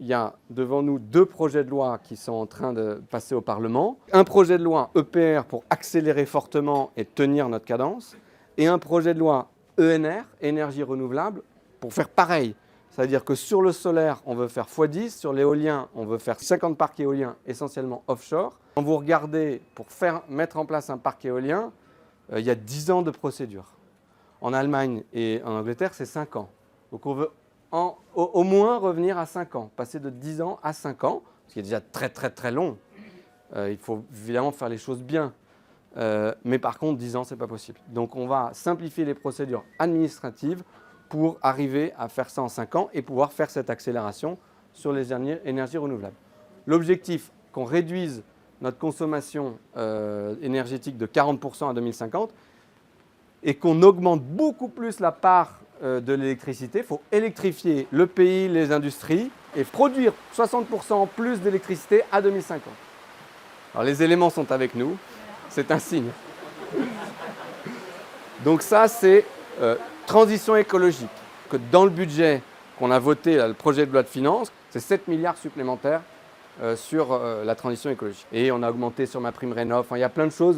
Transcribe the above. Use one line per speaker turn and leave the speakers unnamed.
il y a devant nous 2 projets de loi qui sont en train de passer au Parlement. Un projet de loi EPR pour accélérer fortement et tenir notre cadence. Et un projet de loi ENR, énergie renouvelable, pour faire pareil. C'est-à-dire que sur le solaire, on veut faire x10, sur l'éolien, on veut faire 50 parcs éoliens, essentiellement offshore. Quand vous regardez, pour mettre en place un parc éolien, il y a 10 ans de procédure. En Allemagne et en Angleterre, c'est 5 ans. Donc on veut au moins revenir à 5 ans, passer de 10 ans à 5 ans, ce qui est déjà très long. Il faut évidemment faire les choses bien. Mais par contre, 10 ans, ce n'est pas possible. Donc on va simplifier les procédures administratives pour arriver à faire ça en 5 ans et pouvoir faire cette accélération sur les énergies renouvelables. L'objectif, qu'on réduise notre consommation énergétique de 40% à 2050 et qu'on augmente beaucoup plus la part de l'électricité. Il faut électrifier le pays, les industries et produire 60% en plus d'électricité à 2050. Alors les éléments sont avec nous, c'est un signe. Donc ça, c'est transition écologique. Que dans le budget qu'on a voté, le projet de loi de finances, c'est 7 milliards supplémentaires sur la transition écologique. Et on a augmenté sur ma prime rénov', il y a plein de choses.